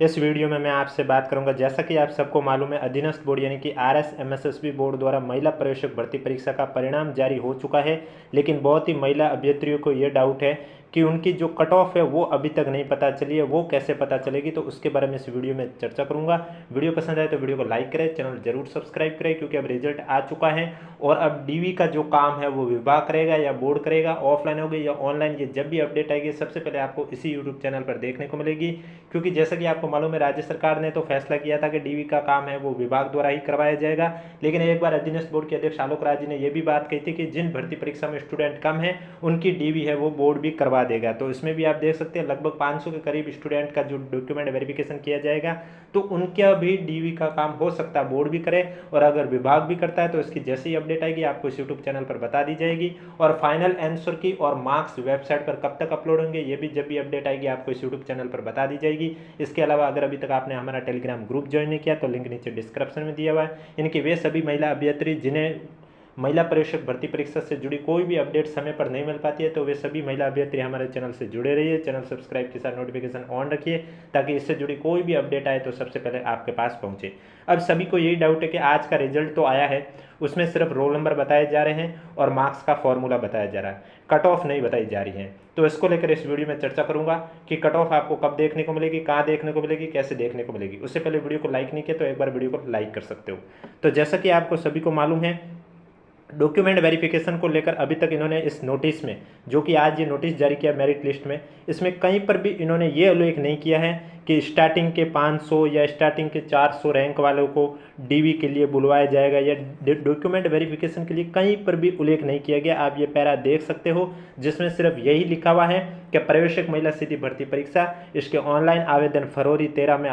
इस वीडियो में मैं आपसे बात करूंगा, जैसा कि आप सबको मालूम है, अधीनस्थ बोर्ड यानी कि RSMSSB बोर्ड द्वारा महिला प्रवेशक भर्ती परीक्षा का परिणाम जारी हो चुका है। लेकिन बहुत ही महिला अभ्यर्थियों को ये डाउट है कि उनकी जो कट ऑफ है वो अभी तक नहीं पता चली है, वो कैसे पता चलेगी, तो उसके बारे में इस वीडियो में चर्चा करूंगा। वीडियो पसंद आए तो वीडियो को लाइक करें, चैनल जरूर सब्सक्राइब करें, क्योंकि अब रिजल्ट आ चुका है और अब डीवी का जो काम है वो विभाग करेगा या बोर्ड करेगा, ऑफलाइन होगी या ऑनलाइन, ये जब भी अपडेट आएगी सबसे पहले आपको इसी यूट्यूब चैनल पर देखने को मिलेगी। क्योंकि जैसा कि आपको मालूम है, राज्य सरकार ने तो फैसला किया था कि डीवी का काम है वो विभाग द्वारा ही करवाया जाएगा। लेकिन एक बार अधीनस्थ बोर्ड के अध्यक्ष आलोक राज जी ने यह भी बात कही थी कि जिन भर्ती परीक्षा में स्टूडेंट कम है उनकी डीवी है वो बोर्ड भी करवा देगा। तो इसमें भी आप देख सकते हैं लगभग 500 के करीब स्टूडेंट का जो डॉक्यूमेंट वेरिफिकेशन किया जाएगा, तो उनका भी डीवी का काम हो सकता है बोर्ड भी करे, और अगर विभाग भी करता है तो इसकी जैसी अपडेट आएगी आपको इस यूट्यूब चैनल पर बता दी जाएगी। और फाइनल आंसर की और मार्क्स वेबसाइट पर कब तक अपलोड होंगे ये भी जब भी अपडेट आएगी आपको इस यूट्यूब चैनल पर बता दी जाएगी। इसके अलावा अगर अभी तक आपने हमारा टेलीग्राम ग्रुप ज्वाइन नहीं किया तो लिंक नीचे डिस्क्रिप्शन में दिया हुआ है। इनकी वे सभी महिला अभ्यर्थी जिन्हें महिला प्रवेशक भर्ती परीक्षा से जुड़ी कोई भी अपडेट समय पर नहीं मिल पाती है, तो वे सभी महिला अभ्यर्थी हमारे चैनल से जुड़े रहिए। चैनल सब्सक्राइब के साथ नोटिफिकेशन ऑन रखिए ताकि इससे जुड़ी कोई भी अपडेट आए तो सबसे पहले आपके पास पहुंचे। अब सभी को यही डाउट है कि आज का रिजल्ट तो आया है, उसमें सिर्फ रोल नंबर बताए जा रहे हैं और मार्क्स का फॉर्मूला बताया जा रहा है, कट ऑफ नहीं बताई जा रही है। तो इसको लेकर इस वीडियो में चर्चा करूंगा कि कट ऑफ आपको कब देखने को मिलेगी, कहाँ देखने को मिलेगी, कैसे देखने को मिलेगी। उससे पहले वीडियो को लाइक नहीं किया तो एक बार वीडियो को लाइक कर सकते हो। तो जैसा कि आपको सभी को मालूम है, डॉक्यूमेंट वेरिफिकेशन को लेकर अभी तक इन्होंने इस नोटिस में, जो कि आज ये नोटिस जारी किया मेरिट लिस्ट में, इसमें कहीं पर भी इन्होंने ये उल्लेख नहीं किया है कि स्टार्टिंग के 500 या स्टार्टिंग के 400 रैंक वालों को डीवी के लिए बुलवाया जाएगा, या डॉक्यूमेंट वेरिफिकेशन के लिए कहीं पर भी उल्लेख नहीं किया गया। आप ये पैरा देख सकते हो जिसमें सिर्फ यही लिखा हुआ है कि प्रवेशक महिला सीधी भर्ती परीक्षा, इसके ऑनलाइन आवेदन फरवरी 13 में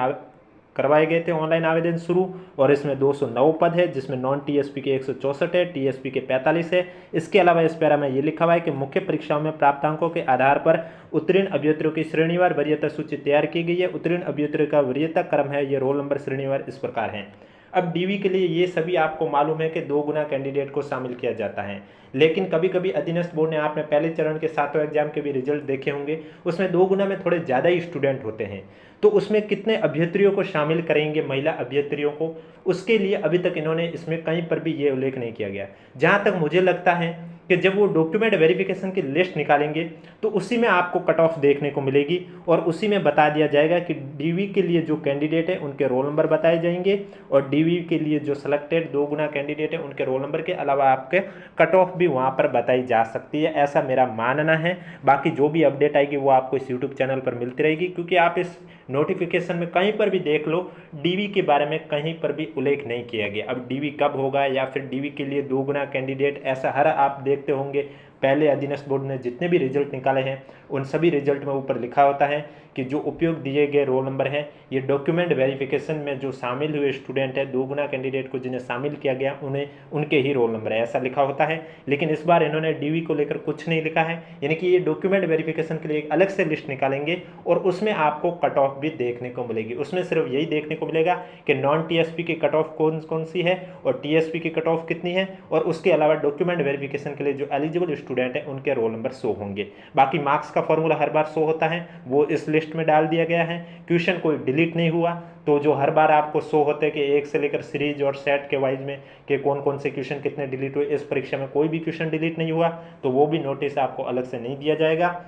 करवाए गए थे, ऑनलाइन आवेदन शुरू, और इसमें 209 पद है जिसमें नॉन टीएसपी के 164 है, टीएसपी के 45 है। इसके अलावा इस पैरा में ये लिखा हुआ है कि मुख्य परीक्षाओं में प्राप्तांकों के आधार पर उत्तीर्ण अभ्यर्थियों की श्रेणीवार वरीयता सूची तैयार की गई है। उत्तीर्ण अभ्यर्थियों का वरीयता क्रम है, ये रोल नंबर श्रेणीवार इस प्रकार है। अब डीवी के लिए ये सभी आपको मालूम है कि 2 गुना कैंडिडेट को शामिल किया जाता है, लेकिन कभी कभी अधीनस्थ बोर्ड ने, आपने पहले चरण के 7 एग्जाम के भी रिजल्ट देखे होंगे, उसमें 2 गुना में थोड़े ज़्यादा ही स्टूडेंट होते हैं, तो उसमें कितने अभ्यर्थियों को शामिल करेंगे, महिला अभ्यर्थियों को, उसके लिए अभी तक इन्होंने इसमें कहीं पर भी ये उल्लेख नहीं किया गया। जहाँ तक मुझे लगता है कि जब वो डॉक्यूमेंट वेरिफिकेशन की लिस्ट निकालेंगे तो उसी में आपको कट ऑफ देखने को मिलेगी और उसी में बता दिया जाएगा कि डीवी के लिए जो कैंडिडेट है उनके रोल नंबर बताए जाएंगे, और डीवी के लिए जो सिलेक्टेड 2 गुना कैंडिडेट है उनके रोल नंबर के अलावा आपके कट ऑफ भी वहाँ पर बताई जा सकती है, ऐसा मेरा मानना है। बाकी जो भी अपडेट आएगी वो आपको इस यूट्यूब चैनल पर मिलती रहेगी, क्योंकि आप इस नोटिफिकेशन में कहीं पर भी देख लो डीवी के बारे में कहीं पर भी उल्लेख नहीं किया गया। अब डीवी कब होगा, या फिर डीवी के लिए 2 गुना कैंडिडेट, ऐसा हर आप देखते होंगे पहले अधीनस्थ बोर्ड ने जितने भी रिजल्ट निकाले हैं उन सभी रिजल्ट में ऊपर लिखा होता है कि जो उपयोग दिए गए रोल नंबर हैं ये डॉक्यूमेंट वेरिफिकेशन में जो शामिल हुए स्टूडेंट है, 2 गुना कैंडिडेट को जिन्हें शामिल किया गया उन्हें उनके ही रोल नंबर है, ऐसा लिखा होता है। लेकिन इस बार इन्होंने डीवी को लेकर कुछ नहीं लिखा है, यानी कि ये डॉक्यूमेंट वेरिफिकेशन के लिए एक अलग से लिस्ट निकालेंगे और उसमें आपको कट ऑफ भी देखने को मिलेगी। उसमें सिर्फ यही देखने को मिलेगा कि नॉन टीएसपी की कट ऑफ कौन कौन सी है और टीएसपी की कट ऑफ कितनी है, और उसके अलावा डॉक्यूमेंट वेरिफिकेशन के लिए जो एलिजिबल स्टूडेंट है उनके रोल नंबर शो होंगे। बाकी मार्क्स का फॉर्मूला हर बार शो होता है, वो इस लिस्ट में डाल दिया गया है। क्वेश्चन कोई डिलीट नहीं हुआ, तो जो हर बार आपको शो होते हैं कि 1 से लेकर सीरीज और सेट के वाइज में कि कौन कौन से क्वेश्चन कितने डिलीट हुए, इस परीक्षा में कोई भी क्वेश्चन डिलीट नहीं हुआ, तो वो भी नोटिस आपको अलग से नहीं दिया जाएगा।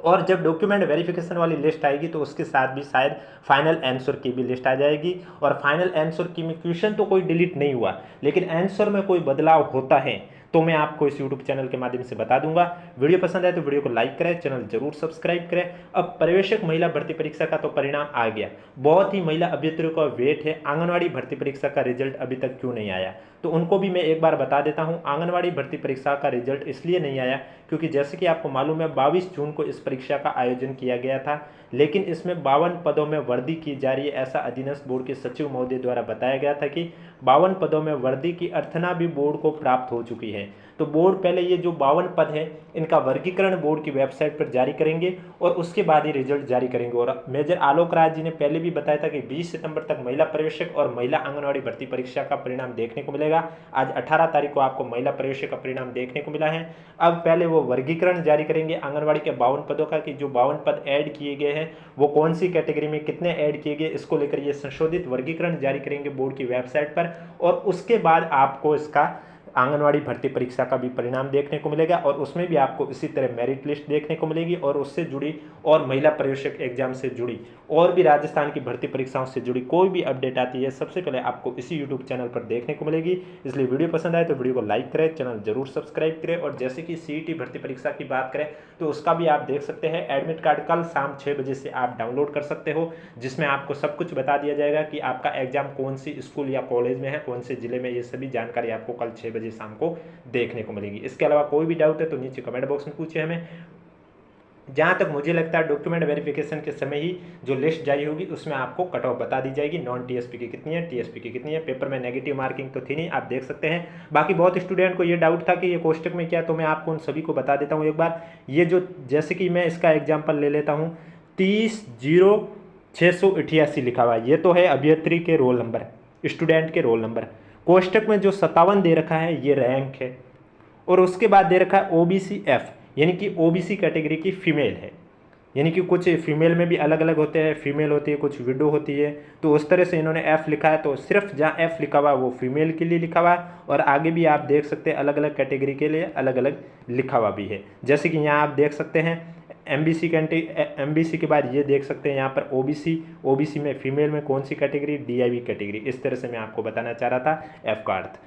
और जब डॉक्यूमेंट वेरिफिकेशन वाली लिस्ट आएगी तो उसके साथ भी शायद फाइनल आंसर की भी लिस्ट आ जाएगी, और फाइनल आंसर की में क्वेश्चन तो कोई डिलीट नहीं हुआ लेकिन आंसर में कोई बदलाव होता है तो मैं आपको इस यूट्यूब चैनल के माध्यम से बता दूंगा। वीडियो पसंद आए तो वीडियो को लाइक करें, चैनल जरूर सब्सक्राइब करें। अब प्रवेशक महिला भर्ती परीक्षा का तो परिणाम आ गया, बहुत ही महिला अभ्यर्थियों का वेट है, आंगनवाड़ी भर्ती परीक्षा का रिजल्ट अभी तक क्यों नहीं आया, तो उनको भी मैं एक बार बता देता हूं। आंगनवाड़ी भर्ती परीक्षा का रिजल्ट इसलिए नहीं आया क्योंकि जैसे कि आपको मालूम है 22 जून को इस परीक्षा का आयोजन किया गया था, लेकिन इसमें 52 पदों में वर्दी की जा रही है, ऐसा अधीनस्थ बोर्ड के सचिव महोदय द्वारा बताया गया था कि 52 पदों में वर्दी की अर्थना भी बोर्ड को प्राप्त हो चुकी है। तो तो बोर्ड पहले ये जो 52 पद है इनका वर्गीकरण बोर्ड की वेबसाइट पर जारी करेंगे और उसके बाद ही रिजल्ट जारी करेंगे। और मेजर आलोक राज जी ने पहले भी बताया था कि 20 सितंबर तक महिला पर्यवेक्षक और महिला आंगनवाड़ी भर्ती परीक्षा का परिणाम देखने को मिलेगा। आज 18 तारीख को आपको महिला पर्यवेक्षक का परिणाम देखने को मिला है। अब पहले वो वर्गीकरण जारी करेंगे आंगनवाड़ी के 52 पदों का कि जो 52 पद ऐड किए गए हैं वो कौन सी कैटेगरी में कितने ऐड किए गए, इसको लेकर ये संशोधित वर्गीकरण जारी करेंगे बोर्ड की वेबसाइट पर। और उसके बाद आपको इसका आंगनवाड़ी भर्ती परीक्षा का भी परिणाम देखने को मिलेगा और उसमें भी आपको इसी तरह मेरिट लिस्ट देखने को मिलेगी और उससे जुड़ी और महिला पर्यवेक्षक एग्जाम से जुड़ी और भी राजस्थान की भर्ती परीक्षाओं से जुड़ी कोई भी अपडेट आती है सबसे पहले आपको इसी यूट्यूब चैनल पर देखने को मिलेगी। इसलिए वीडियो पसंद आए तो वीडियो को लाइक करें, चैनल जरूर सब्सक्राइब करें। और जैसे कि CET भर्ती परीक्षा की बात करें तो उसका भी आप देख सकते हैं, एडमिट कार्ड कल शाम 6 बजे से आप डाउनलोड कर सकते हो, जिसमें आपको सब कुछ बता दिया जाएगा कि आपका एग्जाम कौन सी स्कूल या कॉलेज में है, कौन से जिले में, ये सभी जानकारी आपको कल 6 बजे शाम को देखने को मिलेगी। इसके अलावा कोई भी डाउट है तो नीचे कमेंट बॉक्स में पूछिए हमें। जहाँ तक मुझे लगता है डॉक्यूमेंट वेरिफिकेशन के समय ही जो लिस्ट जारी होगी उसमें आपको कट ऑफ बता दी जाएगी, नॉन TSP की कितनी है, TSP की कितनी है। पेपर में नेगेटिव मार्किंग तो थी नहीं, आप देख सकते हैं। बाकी बहुत स्टूडेंट को ये डाउट था कि ये कोष्टक में क्या, तो मैं आपको उन सभी को बता देता हूँ एक बार। ये जो जैसे कि मैं इसका एग्जाम्पल ले लेता हूँ, 30-0688 लिखा हुआ है, ये तो है अभ्यर्थी के रोल नंबर, स्टूडेंट के रोल नंबर। कोष्टक में जो 57 दे रखा है ये रैंक है और उसके बाद दे रखा है OBC F, यानी कि OBC कैटेगरी की फीमेल है। यानी कि कुछ फीमेल में भी अलग अलग होते हैं, फीमेल होती है, कुछ विडो होती है, तो उस तरह से इन्होंने F लिखा है। तो सिर्फ जहाँ F लिखा हुआ है वो फीमेल के लिए लिखा हुआ है और आगे भी आप देख सकते हैं अलग अलग कैटेगरी के लिए अलग अलग लिखा हुआ भी है। जैसे कि यहाँ आप देख सकते हैं MBC के बाद ये देख सकते हैं यहाँ पर OBC में फीमेल में कौन सी कैटेगरी, DIB कैटेगरी। इस तरह से मैं आपको बताना चाह रहा था F का अर्थ।